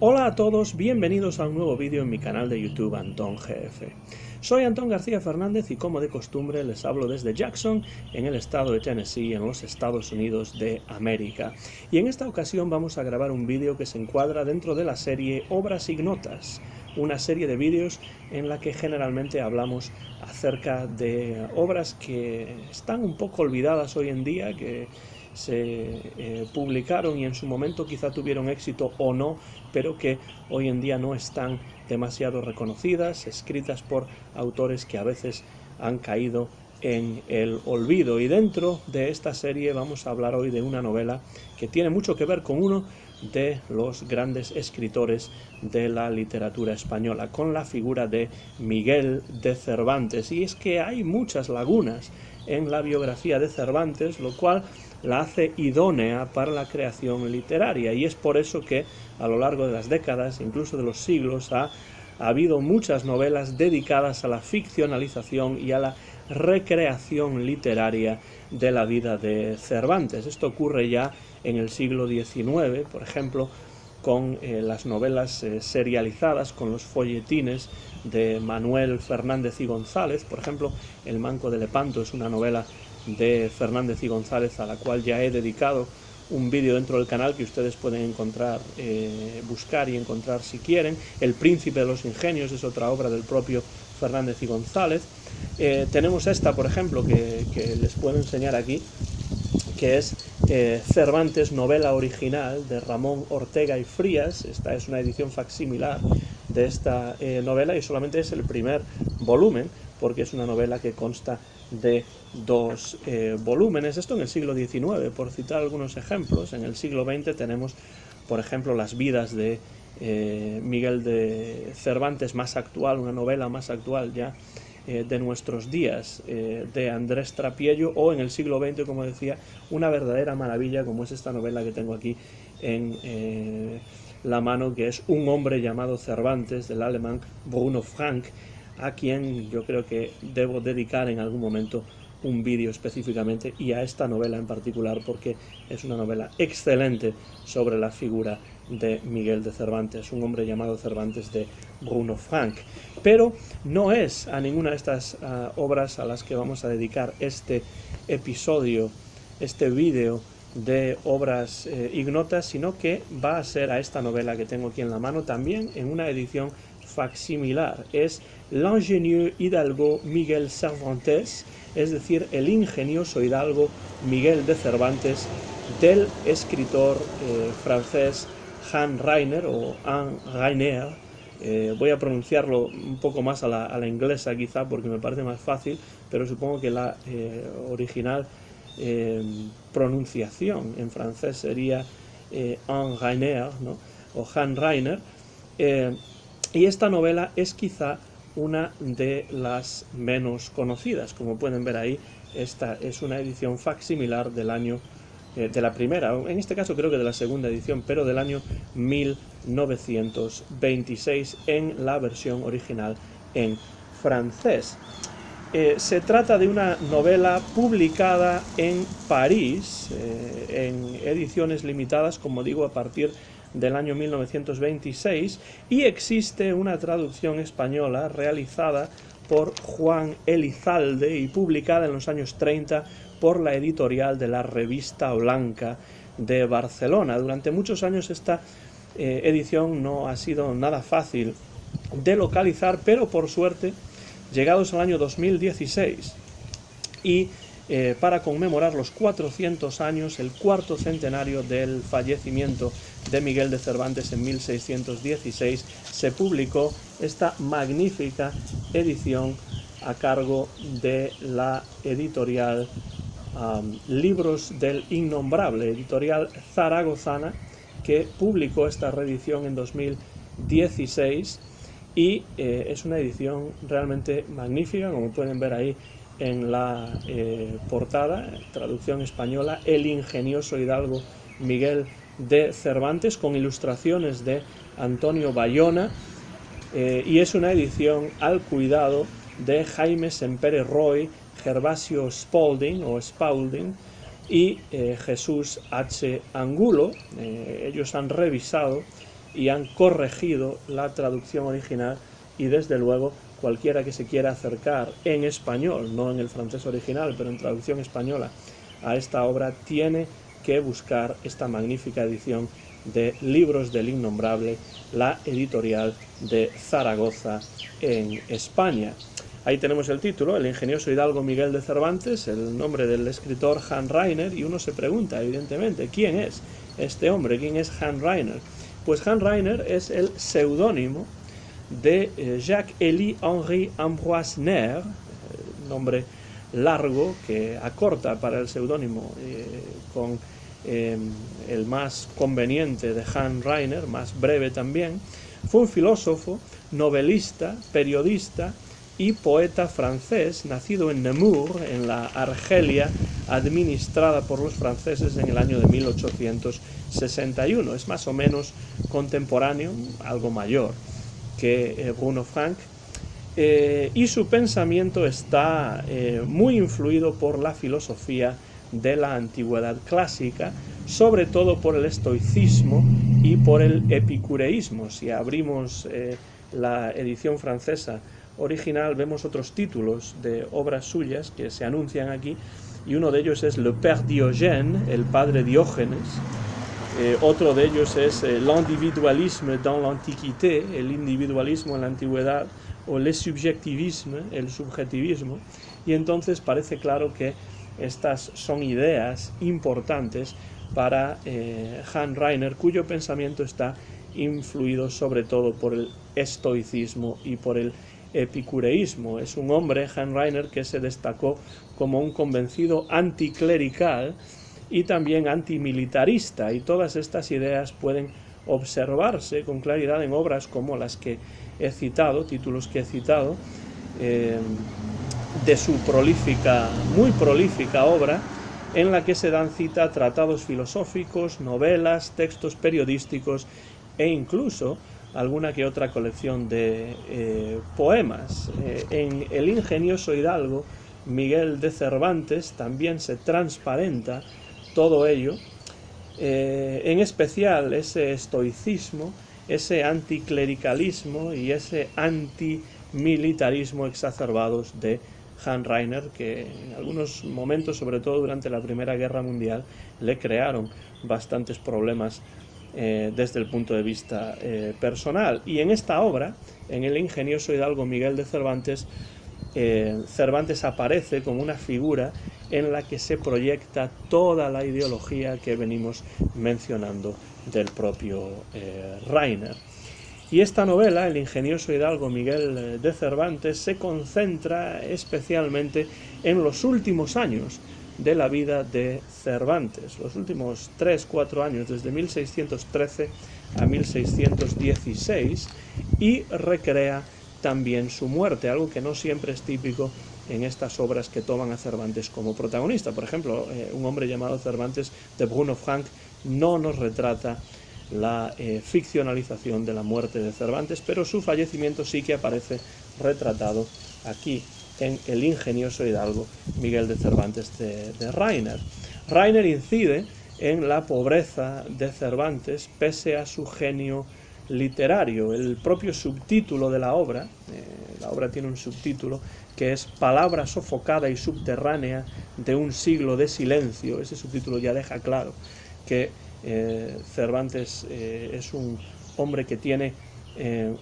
Hola a todos, bienvenidos a un nuevo vídeo en mi canal de YouTube Antón GF. Soy Antón García Fernández y como de costumbre les hablo desde Jackson, en el estado de Tennessee, en los Estados Unidos de América. Y en esta ocasión vamos a grabar un vídeo que se encuadra dentro de la serie Obras Ignotas, una serie de vídeos en la que generalmente hablamos acerca de obras que están un poco olvidadas hoy en día, que se publicaron y en su momento quizá tuvieron éxito o no, pero que hoy en día no están demasiado reconocidas, escritas por autores que a veces han caído en el olvido. Y dentro de esta serie vamos a hablar hoy de una novela que tiene mucho que ver con uno de los grandes escritores de la literatura española, con la figura de Miguel de Cervantes. Y es que hay muchas lagunas en la biografía de Cervantes, lo cual la hace idónea para la creación literaria, y es por eso que a lo largo de las décadas, incluso de los siglos, ha habido muchas novelas dedicadas a la ficcionalización y a la recreación literaria de la vida de Cervantes. Esto ocurre ya en el siglo XIX, por ejemplo, con las novelas serializadas, con los folletines de Manuel Fernández y González. Por ejemplo, El Manco de Lepanto es una novela de Fernández y González a la cual ya he dedicado un vídeo dentro del canal que ustedes pueden encontrar, buscar y encontrar si quieren. El Príncipe de los Ingenios es otra obra del propio Fernández y González. Tenemos esta, por ejemplo, que les puedo enseñar aquí, que es Cervantes, novela original de Ramón Ortega y Frías. Esta es una edición facsimilar de esta novela y solamente es el primer volumen, porque es una novela que consta de dos volúmenes. Esto en el siglo XIX, por citar algunos ejemplos. En el siglo XX tenemos, por ejemplo, Las vidas de Miguel de Cervantes, más actual, una novela más actual ya de nuestros días, de Andrés Trapiello, o en el siglo XX, como decía, una verdadera maravilla como es esta novela que tengo aquí en la mano, que es Un hombre llamado Cervantes, del alemán Bruno Frank, a quien yo creo que debo dedicar en algún momento un vídeo específicamente, y a esta novela en particular, porque es una novela excelente sobre la figura de Miguel de Cervantes, Un hombre llamado Cervantes, de Bruno Frank. Pero no es a ninguna de estas obras a las que vamos a dedicar este episodio, este vídeo de obras ignotas, sino que va a ser a esta novela que tengo aquí en la mano, también en una edición facsimilar. Es L'ingénieux hidalgo Miguel Cervantes, es decir, el ingenioso hidalgo Miguel de Cervantes, del escritor francés Jean Rainer, o Jean Rainer. Voy a pronunciarlo un poco más a la inglesa quizá, porque me parece más fácil, pero supongo que la original pronunciación en francés sería Jean Rainer, ¿no? O Jean Rainer. Y esta novela es quizá una de las menos conocidas. Como pueden ver ahí, esta es una edición facsimilar del año, de la primera, en este caso creo que de la segunda edición, pero del año 1926, en la versión original en francés. Se trata de una novela publicada en París, en ediciones limitadas, como digo, a partir del año 1926, y existe una traducción española realizada por Juan Elizalde y publicada en los años 30 por la editorial de la Revista Blanca de Barcelona. Durante muchos años esta edición no ha sido nada fácil de localizar, pero por suerte, llegados al año 2016 y para conmemorar los 400 años, el cuarto centenario del fallecimiento de Miguel de Cervantes en 1616, se publicó esta magnífica edición a cargo de la editorial Libros del Innombrable, editorial zaragozana, que publicó esta reedición en 2016, y es una edición realmente magnífica, como pueden ver ahí en la portada, traducción española, El ingenioso hidalgo Miguel de Cervantes, con ilustraciones de Antonio Bayona, y es una edición al cuidado de Jaime Sempere Roy, Gervasio Spalding o Spaulding y Jesús H. Angulo. Ellos han revisado y han corregido la traducción original, y desde luego cualquiera que se quiera acercar en español, no en el francés original, pero en traducción española, a esta obra, tiene que buscar esta magnífica edición de Libros del Innombrable, la editorial de Zaragoza, en España. Ahí tenemos el título, El ingenioso hidalgo Miguel de Cervantes, el nombre del escritor Hans Reiner, y uno se pregunta, evidentemente, ¿quién es este hombre? ¿Quién es Hans Reiner? Pues Hans Reiner es el seudónimo de Jacques-Élie Henri Ambroise Neher, nombre largo que acorta para el seudónimo con el más conveniente de Hans Reiner, más breve también. Fue un filósofo, novelista, periodista y poeta francés, nacido en Namur, en la Argelia administrada por los franceses en el año de 1861. Es más o menos contemporáneo, algo mayor que Bruno Frank, y su pensamiento está muy influido por la filosofía de la antigüedad clásica, sobre todo por el estoicismo y por el epicureísmo. Si abrimos la edición francesa original, vemos otros títulos de obras suyas que se anuncian aquí, y uno de ellos es Le Père Diogène, el padre Diógenes. Otro de ellos es L'individualisme dans l'Antiquité, el individualismo en la antigüedad, o le subjectivisme, el subjetivismo. Y entonces parece claro que estas son ideas importantes para Hans Reiner, cuyo pensamiento está influido sobre todo por el estoicismo y por el epicureísmo. Es un hombre, Hans Reiner, que se destacó como un convencido anticlerical y también antimilitarista, y todas estas ideas pueden observarse con claridad en obras como las que he citado, títulos que he citado, de su muy prolífica obra, en la que se dan cita a tratados filosóficos, novelas, textos periodísticos e incluso alguna que otra colección de poemas. En El ingenioso hidalgo Miguel de Cervantes también se transparenta todo ello, en especial ese estoicismo, ese anticlericalismo y ese antimilitarismo exacerbados de Hans Reiner, que en algunos momentos, sobre todo durante la Primera Guerra Mundial, le crearon bastantes problemas desde el punto de vista personal. Y en esta obra, en El ingenioso hidalgo Miguel de Cervantes, Cervantes aparece como una figura en la que se proyecta toda la ideología que venimos mencionando del propio Reiner. Y esta novela, El ingenioso hidalgo Miguel de Cervantes, se concentra especialmente en los últimos años de la vida de Cervantes, los últimos 3-4 años, desde 1613 a 1616, y recrea también su muerte, algo que no siempre es típico en estas obras que toman a Cervantes como protagonista. Por ejemplo, Un hombre llamado Cervantes, de Bruno Frank, no nos retrata la ficcionalización de la muerte de Cervantes, pero su fallecimiento sí que aparece retratado aquí en El ingenioso hidalgo Miguel de Cervantes de Reiner. Reiner incide en la pobreza de Cervantes pese a su genio literario. El propio subtítulo de la obra tiene un subtítulo que es Palabra sofocada y subterránea de un siglo de silencio. Ese subtítulo ya deja claro que Cervantes es un hombre que tiene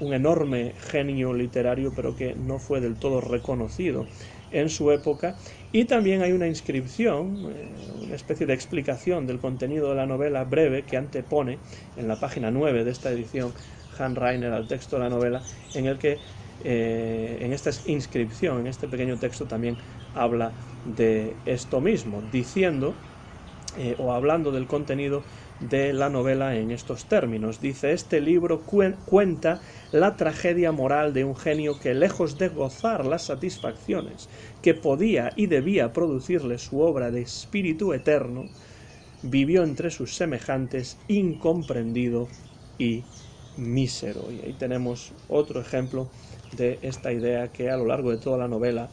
un enorme genio literario, pero que no fue del todo reconocido en su época. Y también hay una inscripción, una especie de explicación del contenido de la novela breve que antepone en la página 9 de esta edición Hans Reiner al texto de la novela, en el que en esta inscripción, en este pequeño texto, también habla de esto mismo, diciendo o hablando del contenido de la novela en estos términos. Dice: este libro cuenta la tragedia moral de un genio que, lejos de gozar las satisfacciones que podía y debía producirle su obra de espíritu eterno, vivió entre sus semejantes incomprendido y mísero. Y ahí tenemos otro ejemplo de esta idea que a lo largo de toda la novela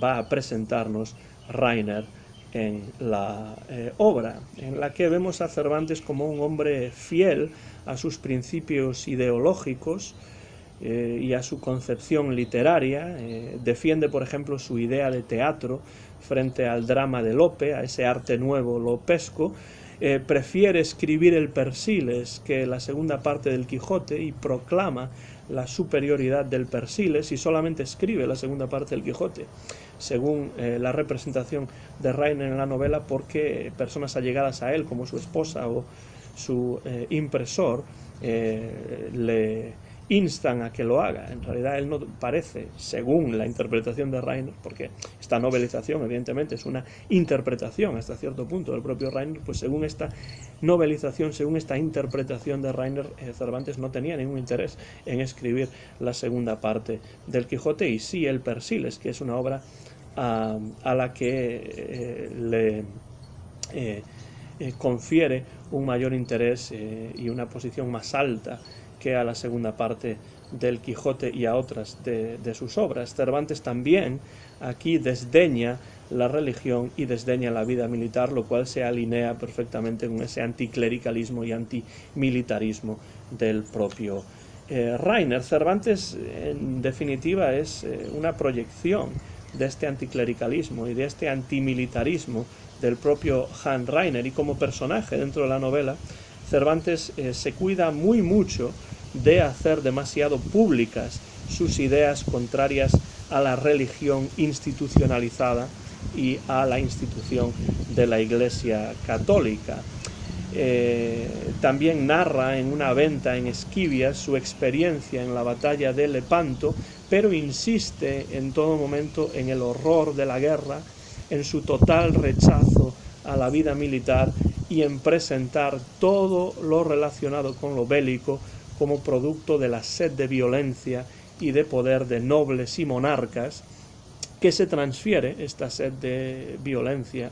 va a presentarnos Reiner en la obra, en la que vemos a Cervantes como un hombre fiel a sus principios ideológicos y a su concepción literaria. Defiende, por ejemplo, su idea de teatro frente al drama de Lope, a ese arte nuevo lopesco. Prefiere escribir el Persíles que la segunda parte del Quijote y proclama la superioridad del Persíles y solamente escribe la segunda parte del Quijote, según la representación de Rainer en la novela, porque personas allegadas a él, como su esposa o su impresor, le instan a que lo haga. En realidad él no parece, según la interpretación de Rainer, porque esta novelización evidentemente es una interpretación hasta cierto punto del propio Rainer, pues según esta novelización, según esta interpretación de Rainer, Cervantes no tenía ningún interés en escribir la segunda parte del Quijote, y sí el Persíles, que es una obra a la que le confiere un mayor interés y una posición más alta que a la segunda parte del Quijote y a otras de sus obras. Cervantes también aquí desdeña la religión y desdeña la vida militar, lo cual se alinea perfectamente con ese anticlericalismo y antimilitarismo del propio Rainer. Cervantes, en definitiva, es una proyección de este anticlericalismo y de este antimilitarismo del propio Hans Rainer, y como personaje dentro de la novela, Cervantes se cuida muy mucho de hacer demasiado públicas sus ideas contrarias a la religión institucionalizada y a la institución de la Iglesia Católica. También narra en una venta en Esquivias su experiencia en la batalla de Lepanto, pero insiste en todo momento en el horror de la guerra, en su total rechazo a la vida militar y en presentar todo lo relacionado con lo bélico como producto de la sed de violencia y de poder de nobles y monarcas, que se transfiere esta sed de violencia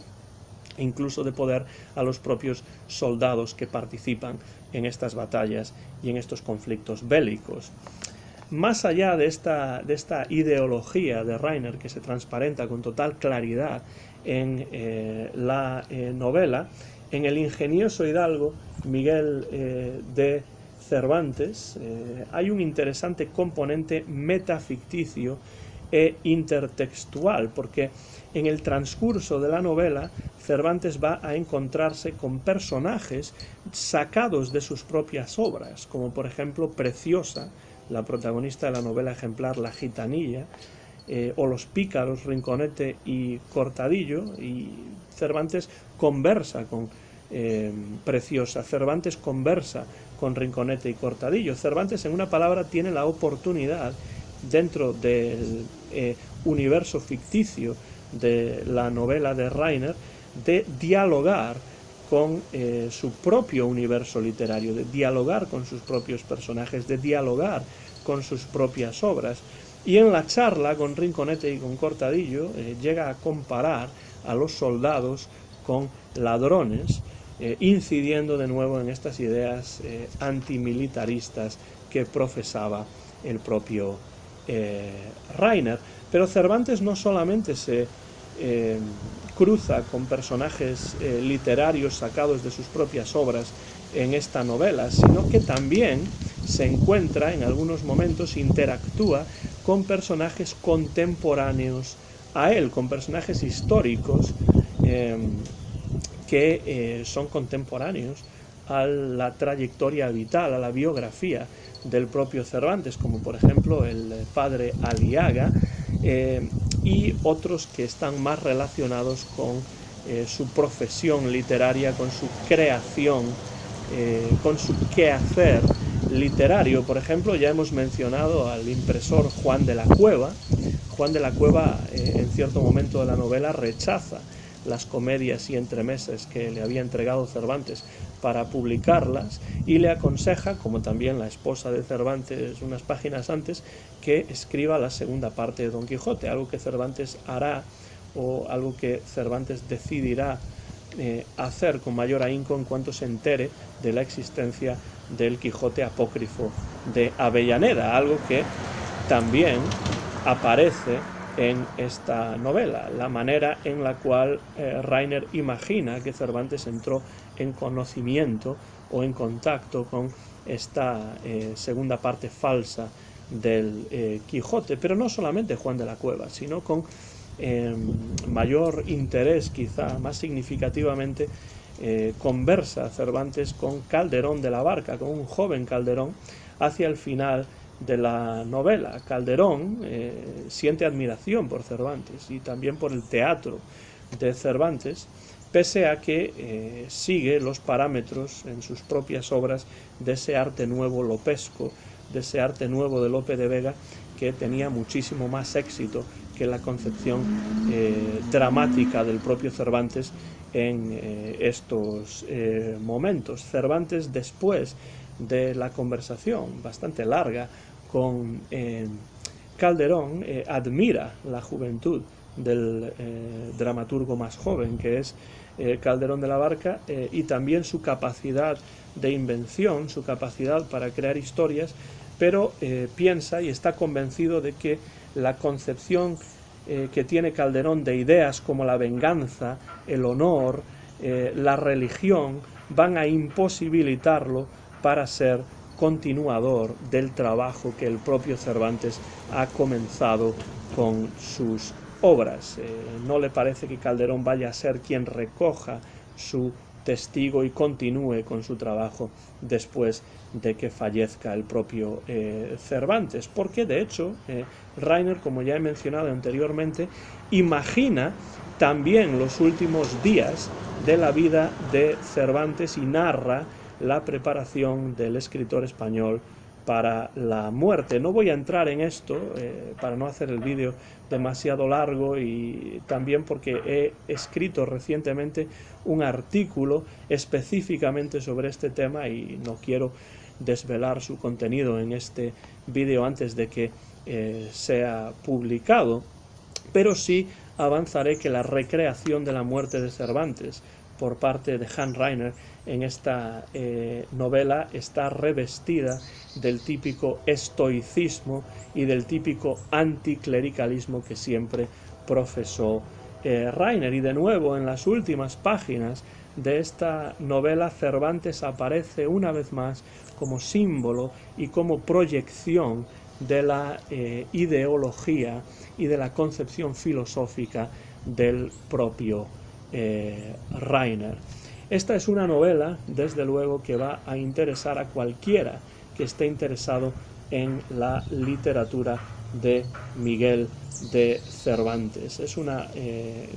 e incluso de poder a los propios soldados que participan en estas batallas y en estos conflictos bélicos. Más allá de esta ideología de Rainer, que se transparenta con total claridad en la novela, en el ingenioso hidalgo Miguel de Cervantes hay un interesante componente metaficticio e intertextual, porque en el transcurso de la novela Cervantes va a encontrarse con personajes sacados de sus propias obras, como por ejemplo Preciosa, la protagonista de la novela ejemplar La Gitanilla, o los pícaros Rinconete y Cortadillo, y Cervantes conversa con Preciosa, Cervantes conversa con Rinconete y Cortadillo. Cervantes, en una palabra, tiene la oportunidad, dentro del universo ficticio de la novela de Rainer, de dialogar con su propio universo literario, de dialogar con sus propios personajes, de dialogar con sus propias obras. Y en la charla con Rinconete y con Cortadillo llega a comparar a los soldados con ladrones, incidiendo de nuevo en estas ideas antimilitaristas que profesaba el propio Rainer. Pero Cervantes no solamente se cruza con personajes literarios sacados de sus propias obras en esta novela, sino que también se encuentra en algunos momentos, interactúa con personajes contemporáneos a él, con personajes históricos que son contemporáneos a la trayectoria vital, a la biografía del propio Cervantes, como por ejemplo el padre Aliaga, y otros que están más relacionados con su profesión literaria, con su creación, con su quehacer literario. Por ejemplo, ya hemos mencionado al impresor Juan de la Cueva. Juan de la Cueva, en cierto momento de la novela, rechaza las comedias y entremeses que le había entregado Cervantes para publicarlas, y le aconseja, como también la esposa de Cervantes unas páginas antes, que escriba la segunda parte de Don Quijote, algo que Cervantes hará, o algo que Cervantes decidirá hacer con mayor ahínco en cuanto se entere de la existencia del Quijote apócrifo de Avellaneda, algo que también aparece en esta novela, la manera en la cual Rainer imagina que Cervantes entró en conocimiento o en contacto con esta segunda parte falsa del Quijote, pero no solamente Juan de la Cueva, sino con mayor interés, quizá más significativamente, conversa Cervantes con Calderón de la Barca, con un joven Calderón, hacia el final de la novela. Calderón siente admiración por Cervantes y también por el teatro de Cervantes, pese a que sigue los parámetros en sus propias obras de ese arte nuevo lopesco, de ese arte nuevo de Lope de Vega, que tenía muchísimo más éxito que la concepción dramática del propio Cervantes en estos momentos. Cervantes, después de la conversación bastante larga con Calderón, admira la juventud del dramaturgo más joven, que es Calderón de la Barca, y también su capacidad de invención, su capacidad para crear historias, pero piensa y está convencido de que la concepción que tiene Calderón de ideas como la venganza, el honor, la religión, van a imposibilitarlo para ser continuador del trabajo que el propio Cervantes ha comenzado con sus obras. No le parece que Calderón vaya a ser quien recoja su testigo y continúe con su trabajo después de que fallezca el propio Cervantes, porque de hecho Reiner, como ya he mencionado anteriormente, imagina también los últimos días de la vida de Cervantes y narra la preparación del escritor español para la muerte. No voy a entrar en esto para no hacer el vídeo demasiado largo, y también porque he escrito recientemente un artículo específicamente sobre este tema y no quiero desvelar su contenido en este vídeo antes de que sea publicado, pero sí avanzaré que la recreación de la muerte de Cervantes por parte de Hans Reiner en esta novela está revestida del típico estoicismo y del típico anticlericalismo que siempre profesó Reiner. Y de nuevo, en las últimas páginas de esta novela, Cervantes aparece una vez más como símbolo y como proyección de la ideología y de la concepción filosófica del propio Reiner. Esta es una novela, desde luego, que va a interesar a cualquiera que esté interesado en la literatura de Miguel de Cervantes. Es una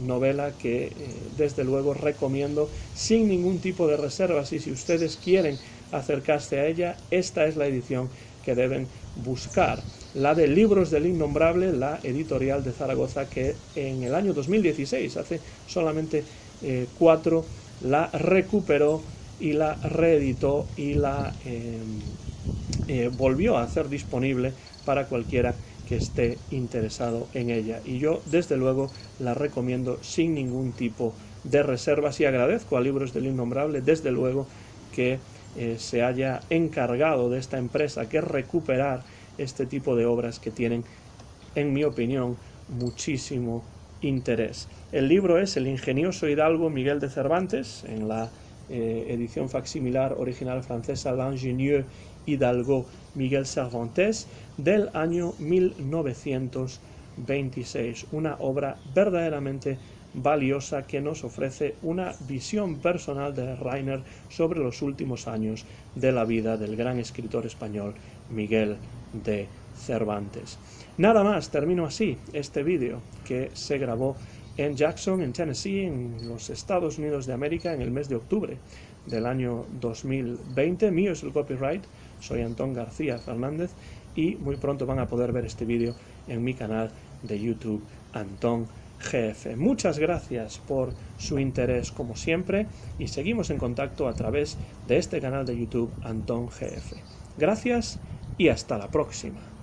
novela que desde luego recomiendo sin ningún tipo de reservas, y si ustedes quieren acercarse a ella, esta es la edición que deben buscar, la de Libros del Innombrable, la editorial de Zaragoza, que en el año 2016, hace solamente 4, la recuperó y la reeditó y la volvió a hacer disponible para cualquiera que esté interesado en ella. Y yo, desde luego, la recomiendo sin ningún tipo de reservas, y agradezco a Libros del Innombrable, desde luego, que se haya encargado de esta empresa, que es recuperar este tipo de obras que tienen, en mi opinión, muchísimo interés. El libro es El ingenioso hidalgo Miguel de Cervantes, en la edición facsimilar original francesa, L'ingénieux hidalgo Miguel Cervantes, del año 1926. Una obra verdaderamente valiosa que nos ofrece una visión personal de Reiner sobre los últimos años de la vida del gran escritor español Miguel de Cervantes. Nada más, termino así este vídeo que se grabó en Jackson, en Tennessee, en los Estados Unidos de América, en el mes de octubre del año 2020. Mío es el copyright, soy Antón García Fernández, y muy pronto van a poder ver este vídeo en mi canal de YouTube, Antón GF. Muchas gracias por su interés como siempre, y seguimos en contacto a través de este canal de YouTube, Antón GF. Gracias y hasta la próxima.